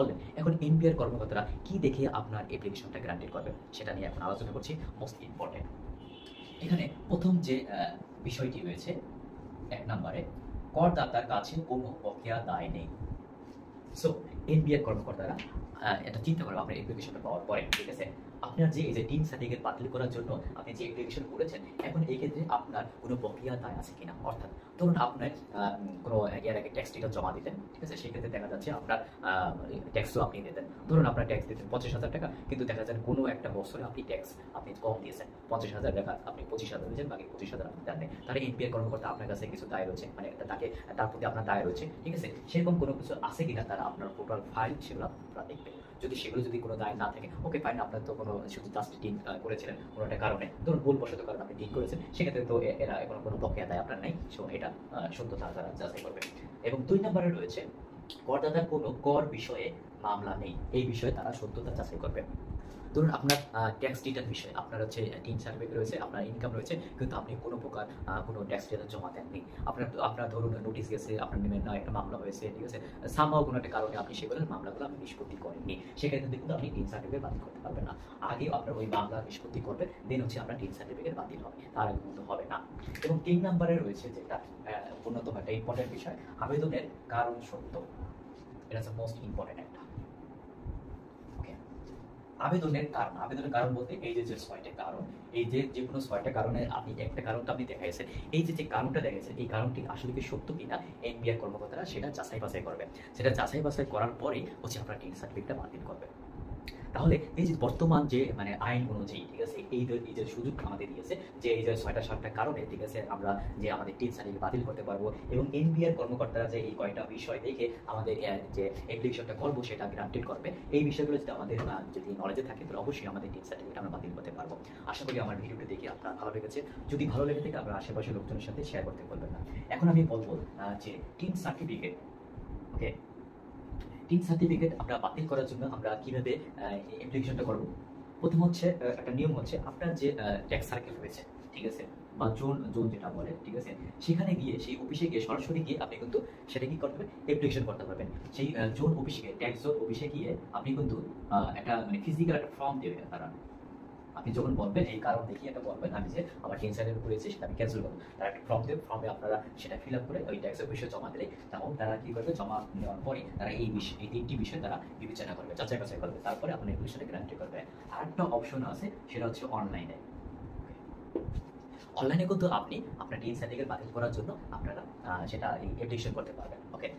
বললেন। এখন এনবিআর কর্মকর্তারা কি দেখে আপনার অ্যাপ্লিকেশনটা গ্রান্টেড করবে সেটা নিয়ে এখন আলোচনা করছি, মোস্ট ইম্পর্টেন্ট। এখানে প্রথম যে বিষয়টি রয়েছে ১ নম্বরে, করদাতার কাছে কোনো বকেয়া দায় নেই। সো এনবিআর কর্মকর্তারা এটা চিন্তা করবে আপনার অ্যাপ্লিকেশনটা পাওয়ার পরে, ঠিক আছে? আপনার যে এই যে টিন সার্টিফিকেট বাতিল করার জন্য আপনি যে অ্যাপ্লিকেশন করেছেন, এখন এই ক্ষেত্রে আপনার কোনো বকেয়া দায় আছে কিনা। অর্থাৎ ধরুন আপনার কোনো এর আগে ট্যাক্স রিটার্ন জমা দিতেন, ঠিক আছে? সেক্ষেত্রে দেখা যাচ্ছে আপনার ট্যাক্সও আপনি দিতেন। ধরুন আপনার ট্যাক্স দিতেন ২৫,০০০ টাকা, কিন্তু দেখা যায় কোনো একটা বছরে আপনি ট্যাক্স কম দিয়েছেন। ৫০,০০০ টাকা আপনি ২৫,০০০ দিয়েছেন, বাকি ২৫,০০০ আপনি দেন নাই। তাহলে এনবিআর কর্মকর্তা আপনার কাছে কিছু দায় রয়েছে, মানে তার প্রতি আপনার দায় রয়েছে, ঠিক আছে? সেরকম কোনো কিছু আছে কিনা তারা আপনার টোটাল ফাইল সেগুলো আপনারা দেখবে। যদি কোনো দায় না থাকে, ওকে ফাইন, আপনার তো কোনো শুধু জাস্ট ডিন করেছিলেন কোনো একটা কারণে, ধরুন ভুলবশত কারণে আপনি ডিন করেছেন, সেক্ষেত্রে তো এরা এখন কোনো বকেয়া দায় আপনার নাই। সো এটা সত্যতা তারা যাচাই করবে। এবং ২ নম্বরে রয়েছে, করদাতার কোনো কর বিষয়ে মামলা নেই। এই বিষয়ে তারা সত্যতা যাচাই করবে। ধরুন আপনার ট্যাক্স রিটার্ন বিষয়ে আপনার হচ্ছে টিন সার্টিফিকেট রয়েছে, আপনার ইনকাম রয়েছে, কিন্তু আপনি কোনো প্রকার কোনো ট্যাক্স রিটার্ন জমা দেননি। আপনার ধরুন নোটিশ গেছে, আপনার নামে না একটা মামলা হয়েছে, ঠিক আছে? সামহাও কোনো একটা কারণে আপনি সেগুলো মামলাগুলো আপনি নিষ্পত্তি করেননি। সেক্ষেত্রে কিন্তু আপনি টিন সার্টিফিকেট বাতিল করতে পারবেন না। আগে আপনার ওই মামলা নিষ্পত্তি করবেন, দেন হচ্ছে আপনার টিন সার্টিফিকেট বাতিল হবে, তার আগে কিন্তু হবে না। এবং ৩ নম্বরে রয়েছে যেটা অন্যতম একটা ইম্পর্টেন্ট বিষয়, আবেদনের কারণ সত্য। এটা হচ্ছে মোস্ট ইম্পর্টেন্ট একটা। আবেদনের কারণ বলতে এই যে ৬টা কারণ, এই যে কোনো ৬টা কারণে আপনি একটা কারণটা আপনি দেখাইছেন। এই যে কারণটা দেখাইছেন, এই কারণটি আসলে কি সত্য কিনা এনবিআর কর্মকর্তারা সেটা যাচাই বাছাই করবে। সেটা যাচাই বাছাই করার পরেই হচ্ছে আপনার টিন সার্টিফিকেটটা বাতিল করবে। তাহলে এই যে বর্তমান যে মানে আইন অনুযায়ী, ঠিক আছে, এই যে সুযোগ আমাদের দিয়েছে যে এই যে ৬টা কারণে, ঠিক আছে, আমরা যে আমাদের টিন সার্টিফিকেট বাতিল করতে পারবো, এবং এনবিআর কর্মকর্তারা যে এই কয়টা বিষয় দেখে আমাদের যে অ্যাপ্লিকেশনটা করবো সেটা গ্রান্টেড করবে। এই বিষয়গুলো যদি আমাদের যদি নলেজে থাকে, তাহলে অবশ্যই আমাদের টিন সার্টিফিকেট আমরা বাতিল করতে পারবো। আশা করি আমার ভিডিওটা দেখে আপনার ভালো লেগেছে। যদি ভালো লেগে থাকে, আপনার আশেপাশের লোকজনের সাথে শেয়ার করতে বলবেন না। এখন আমি বলবো যে টিন সার্টিফিকেট, ওকে, টিন সার্টিফিকেট আমরা বাতিল করার জন্য আমরা কিভাবে অ্যাপ্লিকেশনটা করব। প্রথম হচ্ছে একটা নিয়ম হচ্ছে, আপনার যে ট্যাক্স সার্কেল রয়েছে, ঠিক আছে, বা জোন যেটা বলে, ঠিক আছে, সেখানে গিয়ে সেই অফিসে গিয়ে সরাসরি গিয়ে আপনি কিন্তু সেটা কি করতে পারবেন, অ্যাপ্লিকেশন করতে পারবেন। সেই জোন অফিসে গিয়ে, ট্যাক্স জোন অফিসে গিয়ে আপনি কিন্তু একটা মানে ফিজিক্যাল একটা ফর্ম দেবে তারা। আপনি যখন বলবেন এই কারণ দেখিয়ে একটা বলবেন আমি যে আমার টিন সার্টিফিকেট করেছি সেটা আমি ক্যান্সেল করবো, তারা একটা ফর্ম দেবে। ফর্মে আপনারা সেটা ফিল আপ করে ওই ট্যাক্স অফিসে জমা দিলে, এবং তারা কি করবে, জমা নেওয়ার পরে তারা এই ৩টি বিষয় তারা বিবেচনা করবে, যাচাই বাছাই করবে, তারপরে আপনার অ্যাপ্লিকেশনটা গ্যারান্টি করবে। আরেকটা অপশন আছে, সেটা হচ্ছে অনলাইনে। অনলাইনে কিন্তু আপনি আপনার টিন সার্টিফিকেট বাতিল করার জন্য আপনারা সেটা অ্যাপ্লিকেশন করতে পারবেন। ওকে।